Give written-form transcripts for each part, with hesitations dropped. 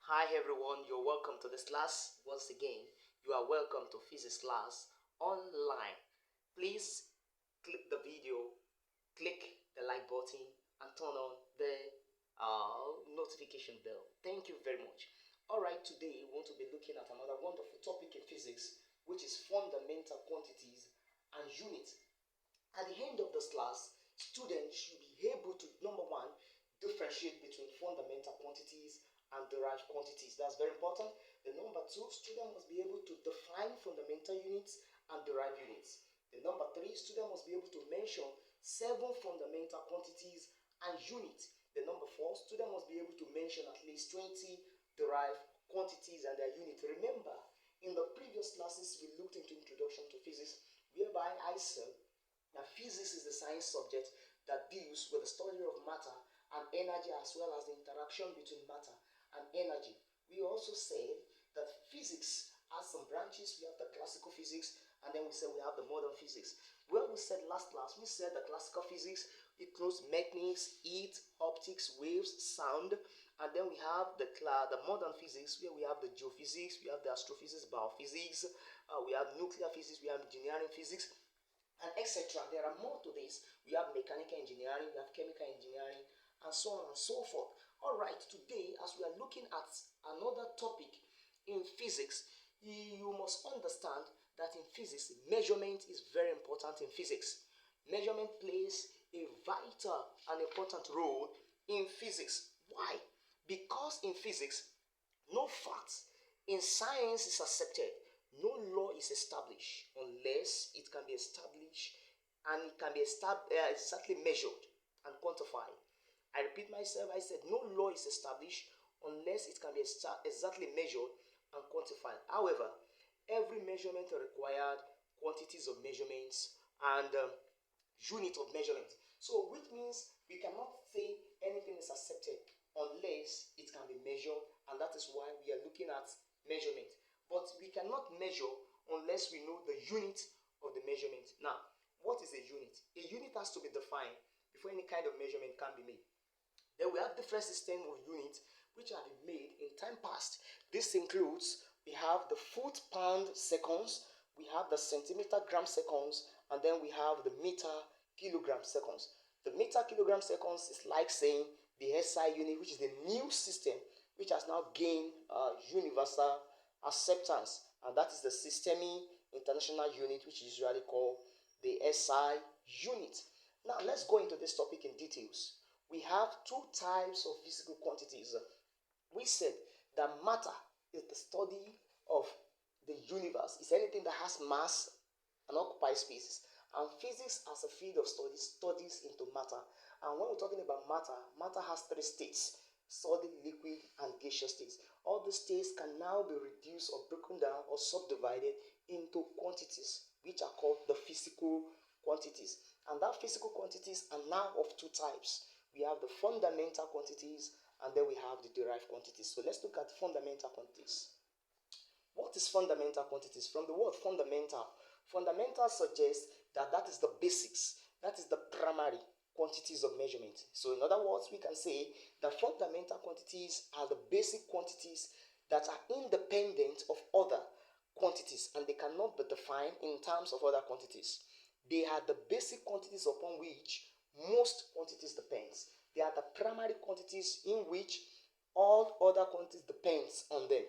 Hi everyone, you're welcome to this class. Once again, you are welcome to physics class online. Please click the video, click the like button, and turn on the notification bell. Thank you very much. Alright, today we want to be looking at another wonderful topic in physics, which is fundamental quantities and units. At the end of this class, students should be able to, number one, differentiate between fundamental quantities and derived quantities. That's very important. The number two, student must be able to define fundamental units and derived units. The number three, student must be able to mention 7 fundamental quantities and units. The number four, student must be able to mention at least 20 derived quantities and their units. Remember, in the previous classes, we looked into introduction to physics, whereby I said that physics is the science subject that deals with the study of matter and energy, as well as the interaction between matter and energy. We also said that physics has some branches. We have the classical physics, and then we said we have the modern physics. Well, we said last class, we said the classical physics includes mechanics, heat, optics, waves, sound, and then we have the modern physics, where we have the geophysics, we have the astrophysics, biophysics, we have nuclear physics, we have engineering physics, and etc. There are more to this. We have mechanical engineering, we have chemical engineering, and so on and so forth. Alright, today, as we are looking at another topic in physics, you must understand that in physics, measurement is very important in physics. Measurement plays a vital and important role in physics. Why? Because in physics, no fact in science is accepted, no law is established unless it can be established and it can be exactly measured and quantified. I repeat myself, I said no law is established unless it can be exactly measured and quantified. However, every measurement required quantities of measurements and unit of measurement. So, which means we cannot say anything is accepted unless it can be measured, and that is why we are looking at measurement. But we cannot measure unless we know the unit of the measurement. Now, what is a unit? A unit has to be defined before any kind of measurement can be made. Then we have different systems of units which have been made in time past. This includes, we have the foot pound seconds, we have the centimeter gram seconds, and then we have the meter kilogram seconds. The meter kilogram seconds is like saying the SI unit, which is the new system which has now gained universal acceptance, and that is the Systemi International Unit, which is usually called the SI unit. Now let's go into this topic in details. We have two types of physical quantities. We said that matter is the study of the universe. It's anything that has mass and occupies spaces. And physics as a field of study studies into matter. And when we're talking about matter, matter has three states: solid, liquid, and gaseous states. All the states can now be reduced or broken down or subdivided into quantities, which are called the physical quantities. And that physical quantities are now of two types. We have the fundamental quantities, and then we have the derived quantities. So let's look at fundamental quantities. What is fundamental quantities? From the word fundamental, fundamental suggests that is the basics, that is the primary quantities of measurement. So in other words, we can say that fundamental quantities are the basic quantities that are independent of other quantities, and they cannot be defined in terms of other quantities. They are the basic quantities upon which most quantities depends. They are the primary quantities in which all other quantities depends on them.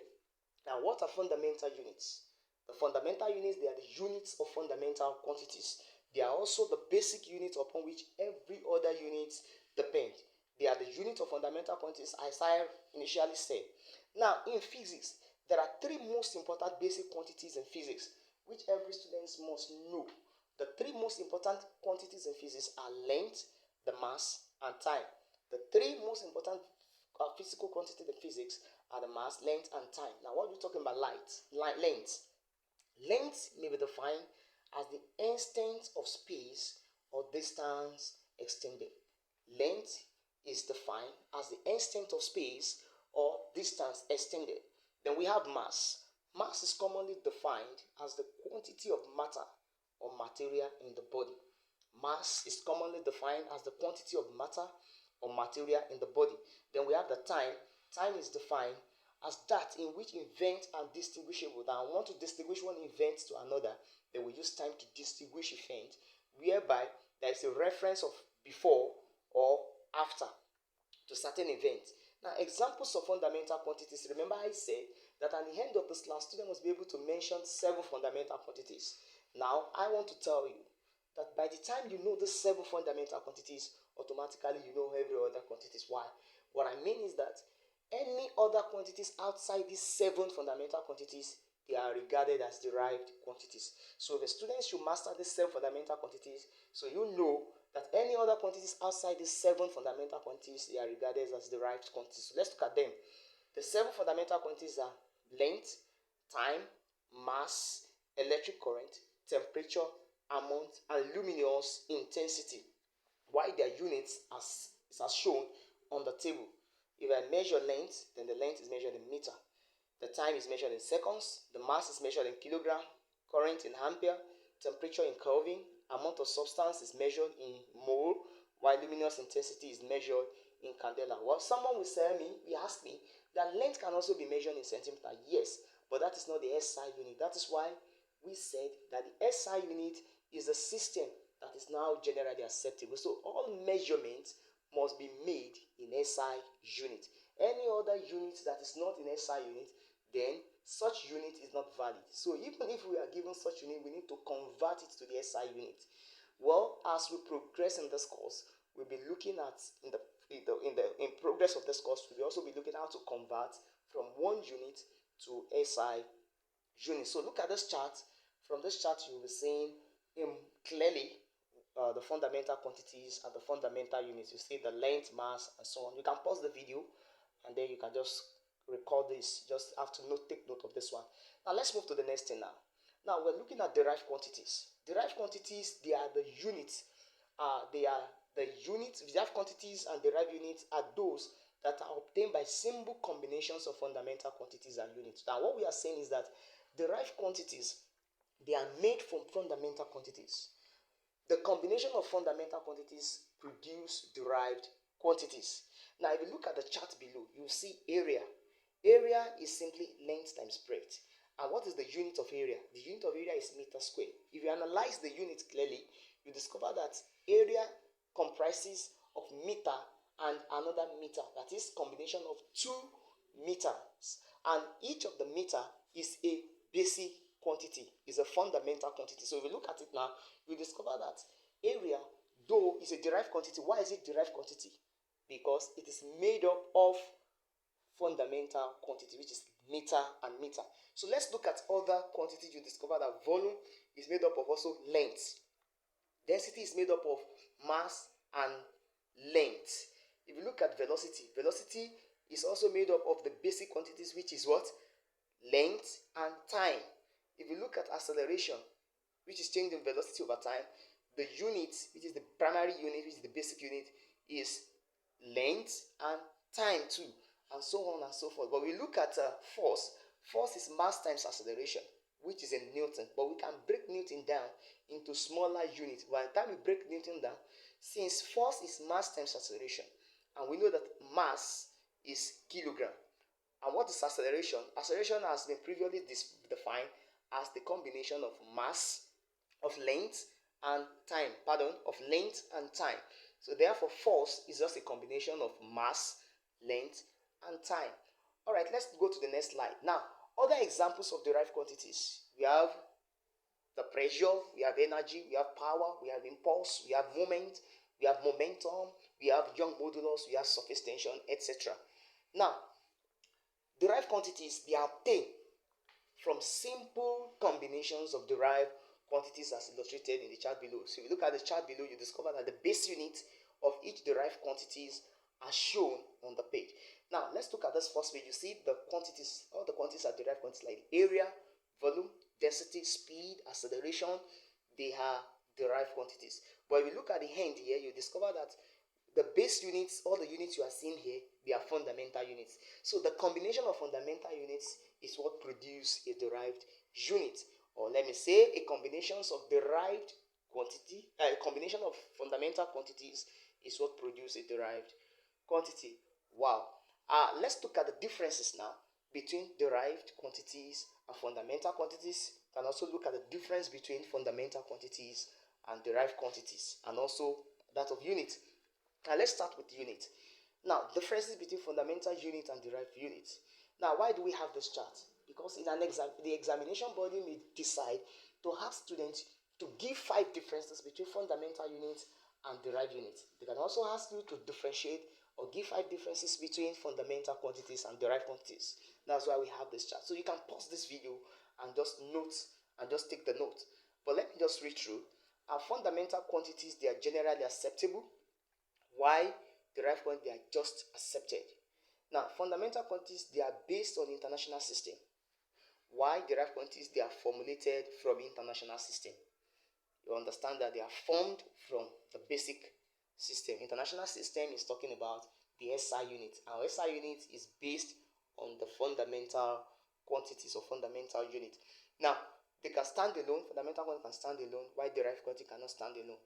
Now, what are fundamental units? The fundamental units, they are the units of fundamental quantities. They are also the basic units upon which every other unit depends. They are the unit of fundamental quantities, as I initially said. Now, in physics, there are three most important basic quantities in physics, which every student must know. The three most important quantities in physics are length, the mass, and time. The three most important physical quantities in physics are the mass, length, and time. Now, what are we talking about? Length. Length may be defined as the extent of space or distance extended. Length is defined as the extent of space or distance extended. Then we have mass. Mass is commonly defined as the quantity of matter or material in the body. Mass is commonly defined as the quantity of matter or material in the body. Then we have the time. Time is defined as that in which event are distinguishable. Now, I want to distinguish one event to another, then we use time to distinguish event, whereby there is a reference of before or after to certain events. Now, examples of fundamental quantities. Remember, I said that at the end of this class, student must be able to mention 7 fundamental quantities. Now, I want to tell you that by the time you know the 7 fundamental quantities, automatically you know every other quantities. Why? What I mean is that any other quantities outside these 7 fundamental quantities, they are regarded as derived quantities. So the students should master these 7 fundamental quantities, so you know that any other quantities outside these 7 fundamental quantities, they are regarded as derived quantities. So let's look at them. The 7 fundamental quantities are length, time, mass, electric current, temperature, amount, and luminous intensity. Why their units is as shown on the table. If I measure length, then the length is measured in meter. The time is measured in seconds. The mass is measured in kilogram. Current in ampere. Temperature in Kelvin. Amount of substance is measured in mole, while luminous intensity is measured in candela. Well, someone will ask me that length can also be measured in centimeter. Yes, but that is not the SI unit. That is why we said that the SI unit is a system that is now generally acceptable. So all measurements must be made in SI unit. Any other unit that is not in SI unit, then such unit is not valid. So even if we are given such unit, we need to convert it to the SI unit. Well, as we progress in this course, we'll be looking at in progress of this course, we'll also be looking how to convert from one unit to SI unit. So look at this chart. From this chart, you'll be seeing clearly the fundamental quantities and the fundamental units. You see the length, mass, and so on. You can pause the video and then you can just record this. Just have to take note of this one. Now let's move to the next thing now. Now we're looking at derived quantities. Derived quantities, they are the units. Derived quantities and derived units are those that are obtained by simple combinations of fundamental quantities and units. Now what we are saying is that derived quantities, they are made from fundamental quantities. The combination of fundamental quantities produce derived quantities. Now, if you look at the chart below, you see area. Area is simply length times breadth. And what is the unit of area? The unit of area is meter square. If you analyze the unit clearly, you discover that area comprises of meter and another meter. That is combination of 2 meters. And each of the meter is a basic quantity, is a fundamental quantity. So if you look at it now, you discover that area, though, is a derived quantity. Why is it derived quantity? Because it is made up of fundamental quantity, which is meter and meter. So let's look at other quantities. You discover that volume is made up of also length. Density is made up of mass and length. If you look at velocity, velocity is also made up of the basic quantities, which is what? Length and time. If you look at acceleration, which is change in velocity over time, the unit, which is the primary unit, which is the basic unit, is length and time too, and so on and so forth. But we look at force. Force is mass times acceleration, which is in Newton. But we can break Newton down into smaller units. By the time we break Newton down, since force is mass times acceleration, and we know that mass is kilogram. And what is acceleration? Acceleration has been previously defined as the combination of mass, of length, and time. Of length and time. So therefore, force is just a combination of mass, length, and time. All right, let's go to the next slide. Now, other examples of derived quantities. We have the pressure, we have energy, we have power, we have impulse, we have moment, we have momentum, we have Young modulus, we have surface tension, etc. Now, derived quantities, they are obtained from simple combinations of derived quantities as illustrated in the chart below. So if you look at the chart below, you discover that the base unit of each derived quantities are shown on the page. Now, let's look at this first page. You see the quantities, all the quantities are derived quantities like area, volume, density, speed, acceleration. They are derived quantities. But if you look at the end here, you discover that the base units, all the units you are seeing here, they are fundamental units. So the combination of fundamental units is what produce a derived unit. Or let me say a combination of derived quantity, a combination of fundamental quantities is what produce a derived quantity. Wow. Let's look at the differences now. between derived quantities and fundamental quantities. You can also look at the difference between fundamental quantities and derived quantities, and also that of unit. Now let's start with unit. Now, differences between fundamental unit and derived unit. Now, why do we have this chart? Because in an exam, the examination body may decide to have students to give 5 differences between fundamental units and derived units. They can also ask you to differentiate or give 5 differences between fundamental quantities and derived quantities. That's why we have this chart. So you can pause this video and just note and just take the note. But let me just read through. Our fundamental quantities, they are generally acceptable. Why? Derived quantities, they are just accepted. Now, fundamental quantities, they are based on international system. Why? Derived quantities, they are formulated from international system. You understand that they are formed from the basic system. International system is talking about the SI unit. Our SI unit is based on the fundamental quantities or fundamental unit. Now, they can stand alone. Fundamental quantity can stand alone, while derived quantity cannot stand alone.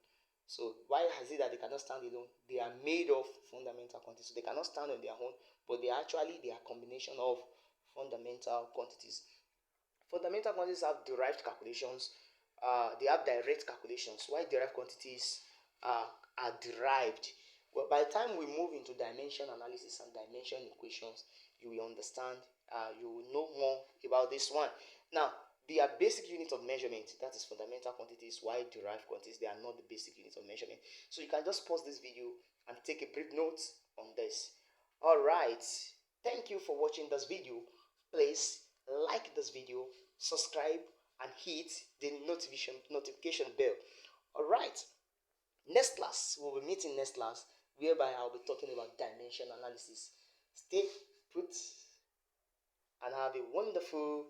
So why is it that they cannot stand alone? They are made of fundamental quantities. So they cannot stand on their own, but they are a combination of fundamental quantities. Fundamental quantities have derived calculations. They have direct calculations. Why derived quantities are derived? Well, by the time we move into dimension analysis and dimension equations, you will understand, you will know more about this one. Now, they are basic unit of measurement. That is fundamental quantities. Why derived quantities? They are not the basic unit of measurement. So you can just pause this video and take a brief note on this. All right. Thank you for watching this video. Please like this video, subscribe, and hit the notification bell. All right. Next class, we'll be meeting next class, whereby I'll be talking about dimension analysis. Stay put and have a wonderful